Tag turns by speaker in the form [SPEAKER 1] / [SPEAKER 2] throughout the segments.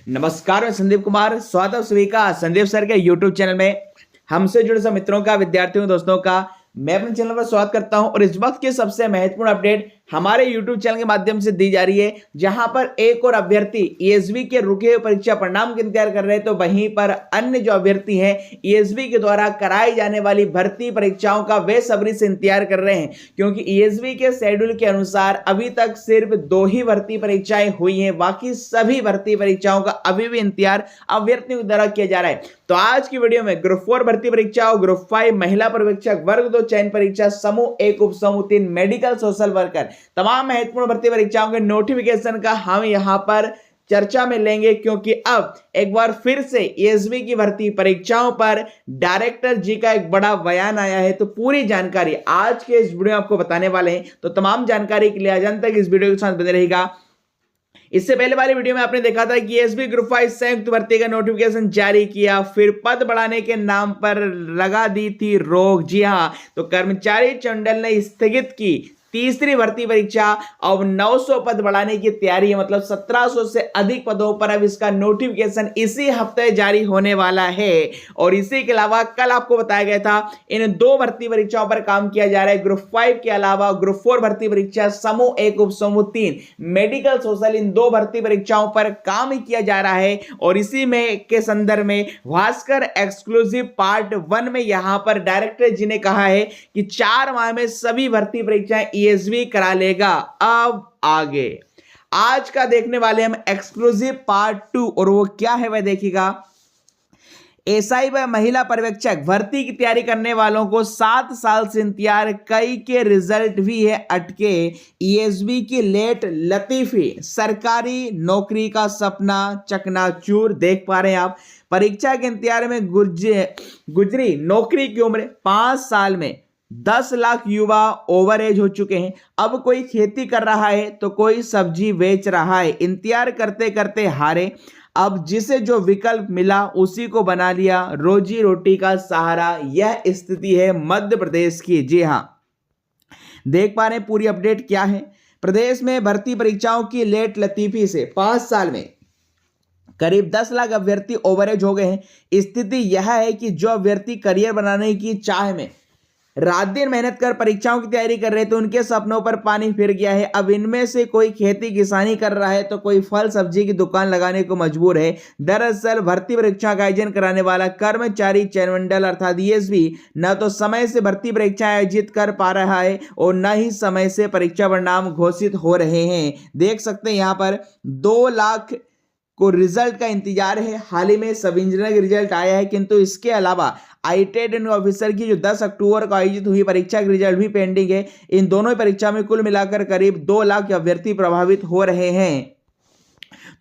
[SPEAKER 1] नमस्कार, मैं संदीप कुमार। स्वागत है सभी का संदीप सर के यूट्यूब चैनल में। हमसे जुड़े सब मित्रों का, विद्यार्थियों, दोस्तों का मैं अपने चैनल पर स्वागत करता हूं। और इस वक्त की सबसे महत्वपूर्ण अपडेट हमारे YouTube चैनल के माध्यम से दी जा रही है, जहां पर एक और अभ्यर्थी ESV के रुके हुए परीक्षा परिणाम का इंतजार कर रहे हैं, तो वहीं पर अन्य जो अभ्यर्थी हैं ESV के द्वारा कराई जाने वाली भर्ती परीक्षाओं का बेसब्री से इंतजार कर रहे हैं, क्योंकि ESV के शेड्यूल के अनुसार अभी तक सिर्फ 2 ही भर्ती परीक्षाएं हुई हैं। बाकी सभी भर्ती परीक्षाओं का अभी भी इंतजार अभ्यर्थियों के द्वारा किया जा रहा है। तो आज की वीडियो में ग्रुप 4 भर्ती परीक्षा और ग्रुप 5 महिला पर्यवेक्षक वर्ग 2 चयन परीक्षा समूह 1 उप समूह 3 मेडिकल सोशल वर्कर तमाम महत्वपूर्ण भर्ती परीक्षाओं के नोटिफिकेशन का हम यहां पर चर्चा में लेंगे, क्योंकि अब एक बार फिर से ESV की भर्ती परीक्षाओं पर डायरेक्टर जी का एक बड़ा बयान आया है। तो पूरी जानकारी आज के इस वीडियो में आपको बताने वाले हैं। तो तमाम जानकारी के लिए आज अंत तक इस वीडियो के साथ बने रहेगा। इससे पहले वाली वीडियो में आपने देखा था कि ESV ग्रुप 5 संयुक्त भर्ती का नोटिफिकेशन जारी किया, फिर पद बढ़ाने के नाम पर लगा दी थी रोक। जी हां, तो कर्मचारी मंडल ने स्थगित की तीसरी भर्ती परीक्षा। अब 900 पद बढ़ाने की तैयारी है, मतलब 1700 से अधिक पदों पर अब इसका नोटिफिकेशन इसी हफ्ते जारी होने वाला है। और इसी के अलावा कल आपको बताया गया था इन 2 भर्ती परीक्षाओं पर काम किया जा रहा है। ग्रुप 5 के अलावा ग्रुप 4 भर्ती परीक्षा समूह 1 उप समूह 3 मेडिकल सोशल, इन 2 भर्ती परीक्षाओं पर काम ही किया जा रहा है। और इसी में के संदर्भ में भास्कर एक्सक्लूसिव पार्ट 1 में यहां पर डायरेक्टर जी ने कहा है कि 4 माह में सभी भर्ती परीक्षाएं ESV करा लेगा। अब आगे आज का देखने वाले हम एक्सक्लूसिव पार्ट 2, और वो क्या है वह देखिएगा। SI व महिला पर्यवेक्षक भर्ती की तैयारी करने वालों को 7 साल से इंतजार, कई के रिजल्ट भी है अटके। ESV की लेट लतीफी, सरकारी नौकरी का सपना चकनाचूर। देख पा रहे हैं आप, परीक्षा के इंतजार में गुजरी नौकरी की उम्र 5 साल में 10 लाख युवा ओवर एज हो चुके हैं। अब कोई खेती कर रहा है तो कोई सब्जी बेच रहा है। इंतजार करते करते हारे, अब जिसे जो विकल्प मिला उसी को बना लिया रोजी रोटी का सहारा। यह स्थिति है मध्य प्रदेश की। जी हां, देख पा रहे हैं पूरी अपडेट क्या है। प्रदेश में भर्ती परीक्षाओं की लेट लतीफी से 5 साल में करीब 10 लाख अभ्यर्थी ओवरेज हो गए हैं। स्थिति यह है कि जो अभ्यर्थी करियर बनाने की चाह में रात दिन मेहनत कर परीक्षाओं की तैयारी कर रहे थे, उनके सपनों पर पानी फिर गया है। अब इनमें से कोई खेती किसानी कर रहा है तो कोई फल सब्जी की दुकान लगाने को मजबूर है। दरअसल भर्ती परीक्षा का आयोजन कराने वाला कर्मचारी चयन मंडल अर्थात ESV न तो समय से भर्ती परीक्षा आयोजित कर पा रहा है और न ही समय से परीक्षा परिणाम घोषित हो रहे हैं। देख सकते हैं यहाँ पर 2 लाख को रिजल्ट का इंतजार है। हाल ही में सब इंजीनियर का रिजल्ट आया है, किंतु इसके अलावा ITET ऑफिसर की जो 10 अक्टूबर को आयोजित हुई परीक्षा का रिजल्ट भी पेंडिंग है। इन दोनों परीक्षा में कुल मिलाकर करीब 2 लाख अभ्यर्थी प्रभावित हो रहे हैं।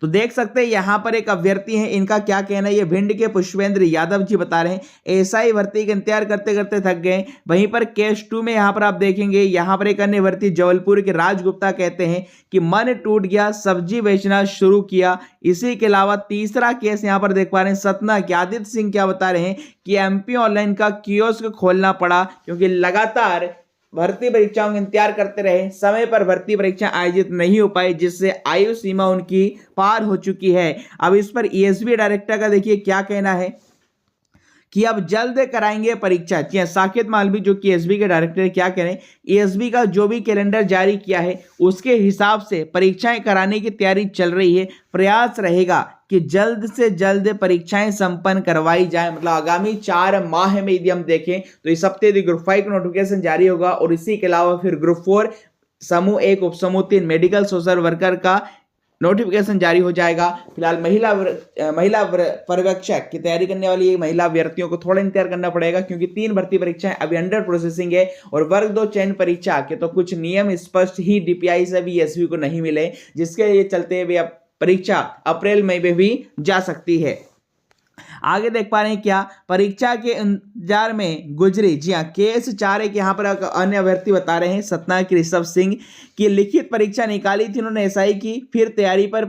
[SPEAKER 1] तो देख सकते हैं यहां पर एक अभ्यर्थी हैं, इनका क्या कहना है। ये भिंड के पुष्पेंद्र यादव जी बता रहे हैं SI भर्ती का इंतजार करते करते थक गए। वहीं पर केस 2 में यहां पर आप देखेंगे, यहां पर एक अन्य भर्ती जबलपुर के राजगुप्ता कहते हैं कि मन टूट गया, सब्जी बेचना शुरू किया। इसी के अलावा तीसरा केस यहां पर देख पा रहे हैं सतना के आदित्य सिंह क्या बता रहे हैं कि MP ऑनलाइन का कियोस्क खोलना पड़ा, क्योंकि लगातार भर्ती परीक्षाओं का इंतजार करते रहे, समय पर भर्ती परीक्षा आयोजित नहीं हो पाई, जिससे आयु सीमा उनकी पार हो चुकी है। अब इस पर ESV डायरेक्टर का देखिए क्या कहना है कि अब जल्द कराएंगे परीक्षा। जी साकेत मालवी जो कि ESV के डायरेक्टर है, क्या कह रहे हैं, ESV का जो भी कैलेंडर जारी किया है उसके हिसाब से परीक्षाएं कराने की तैयारी चल रही है। प्रयास रहेगा कि जल्द से जल्द परीक्षाएं संपन्न करवाई जाए। मतलब आगामी 4 माह में यदि हम देखें तो इस हफ्ते यदि ग्रुप 5 का नोटिफिकेशन जारी होगा, और इसी के अलावा फिर ग्रुप 4 समूह 1 उप समूह 3 मेडिकल सोशल वर्कर का नोटिफिकेशन जारी हो जाएगा। फिलहाल महिला पर्यवेक्षक की तैयारी करने वाली महिला अभ्यर्थियों को थोड़ा इंतजार करना पड़ेगा, क्योंकि 3 भर्ती परीक्षाएं अभी अंडर प्रोसेसिंग है। और वर्ग 2 चयन परीक्षा के तो कुछ नियम स्पष्ट ही DPI से भी ESV को नहीं मिले, जिसके चलते वे अब परीक्षा अप्रैल मई में भी जा सकती है। आगे देख पा रहे हैं क्या, परीक्षा के इंतजार में गुजरी। जी हाँ, केस 4 एक यहाँ पर अन्य अभ्यर्थी बता रहे हैं सतना के ऋषभ सिंह की लिखित परीक्षा निकाली थी उन्होंने SI की, फिर तैयारी पर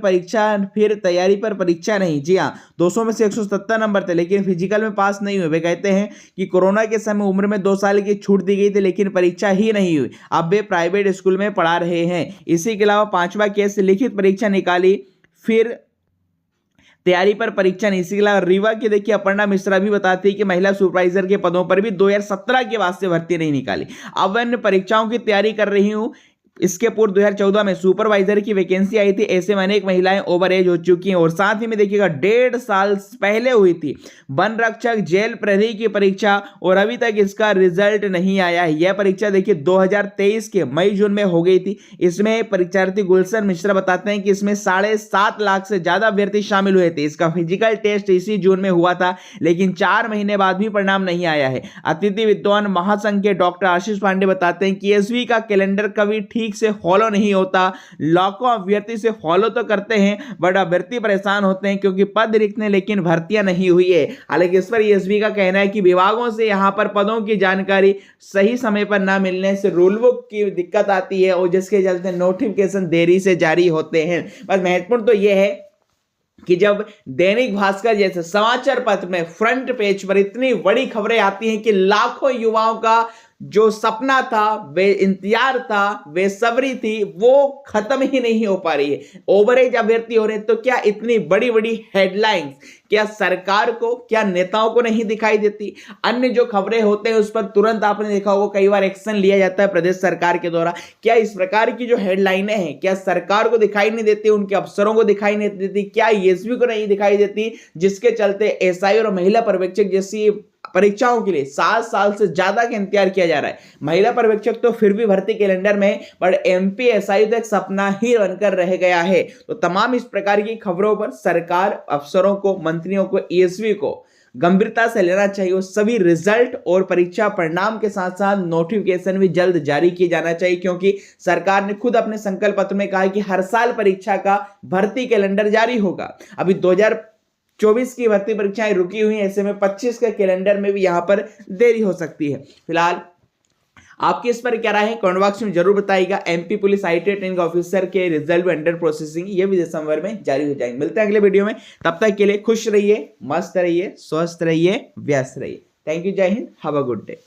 [SPEAKER 1] परीक्षा नहीं। जी हाँ, 200 में से 177 नंबर थे, लेकिन फिजिकल में पास नहीं हुए। वे कहते हैं कि कोरोना के समय उम्र में 2 साल की छूट दी गई थी, लेकिन परीक्षा ही नहीं हुई। अब वे प्राइवेट स्कूल में पढ़ा रहे हैं। इसी के अलावा 5वां केस लिखित परीक्षा निकाली, फिर तैयारी पर परीक्षा नहीं। इसी के अलावा रीवा की देखिए अपर्णा मिश्रा भी बताती है कि महिला सुपरवाइजर के पदों पर भी 2017 के बाद से भर्ती नहीं निकाली। अब अन्य परीक्षाओं की तैयारी कर रही हूं। इसके पूर्व 2014 में सुपरवाइजर की वैकेंसी आई थी। ऐसे में अनेक महिलाएं ओवर एज हो चुकी हैं। और साथ ही में देखिएगा 1.5 साल पहले हुई थी वन रक्षक जेल प्रहरी की परीक्षा और अभी तक इसका रिजल्ट नहीं आया है। यह परीक्षा देखिए 2023 के मई जून में हो गई थी। इसमें परीक्षार्थी गुलशन मिश्रा बताते हैं कि इसमें 7.5 लाख से ज्यादा अभ्यर्थी शामिल हुए थे। इसका फिजिकल टेस्ट इसी जून में हुआ था, लेकिन 4 महीने बाद भी परिणाम नहीं आया है। अतिथि विद्वान महासंघ के डॉक्टर आशीष पांडे बताते हैं कि एसवी का कैलेंडर कभी ठीक से फॉलो नहीं होता। लाखों अभ्यर्थी से फॉलो तो करते हैं, बट अभ्यर्थी परेशान होते हैं क्योंकि पद रिक्त हैं लेकिन भर्तियां नहीं हुई है। हालांकि इस पर एसबी का कहना है कि विभागों से यहां पर पदों की जानकारी सही समय पर ना मिलने से रूल बुक की दिक्कत आती है और जिसके चलते नोटिफिकेशन देरी से जारी होते हैं। बस महत्वपूर्ण तो यह है कि जब दैनिक भास्कर जैसे समाचार पत्र में फ्रंट पेज पर इतनी बड़ी खबरें आती हैं कि लाखों युवाओं का जो सपना था, वे इंतजार था, वे सबरी थी, वो खत्म ही नहीं हो पा रही है। ओवरेज अभ्यर्थी हो रहे हैं, तो क्या इतनी बड़ी बड़ी हेडलाइंस क्या सरकार को, क्या नेताओं को नहीं दिखाई देती? अन्य जो खबरें होते हैं उस पर तुरंत आपने देखा होगा कई बार एक्शन लिया जाता है प्रदेश सरकार के द्वारा। क्या इस प्रकार की जो हेडलाइनें हैं क्या सरकार को दिखाई नहीं देती, उनके अफसरों को दिखाई नहीं देती, क्या एसपी को नहीं दिखाई देती, जिसके चलते एसआई और महिला पर्यवेक्षक जैसी परीक्षाओं के लिए 7 साल से ज्यादा का इंतजार किया जा रहा है? महिला पर्यवेक्षक तो फिर भी भर्ती कैलेंडर में, पर एमपीएसआई तो एक सपना ही बनकर रह गया है। तो तमाम इस प्रकार की खबरों पर सरकार, अफसरों को, मंत्रियों को, एसवी को गंभीरता से लेना चाहिए और सभी रिजल्ट और परीक्षा परिणाम के साथ साथ नोटिफिकेशन भी जल्द जारी किए जाना चाहिए, क्योंकि सरकार ने खुद अपने संकल्प पत्र में कहा है कि हर साल परीक्षा का भर्ती कैलेंडर जारी होगा। अभी 2024 की भर्ती परीक्षाएं रुकी हुई हैं, ऐसे में 25 के कैलेंडर में भी यहां पर देरी हो सकती है। फिलहाल आपकी इस पर क्या राय है कमेंट बॉक्स में जरूर बताइएगा। MP police IT training officer के रिजल्ट अंडर प्रोसेसिंग, ये भी दिसंबर में जारी हो जाएंगे। मिलते हैं अगले वीडियो में, तब तक के लिए खुश रहिए, मस्त रहिए, स्वस्थ रहिए, व्यस्त रहिए। थैंक यू, जय Hind, have a good day.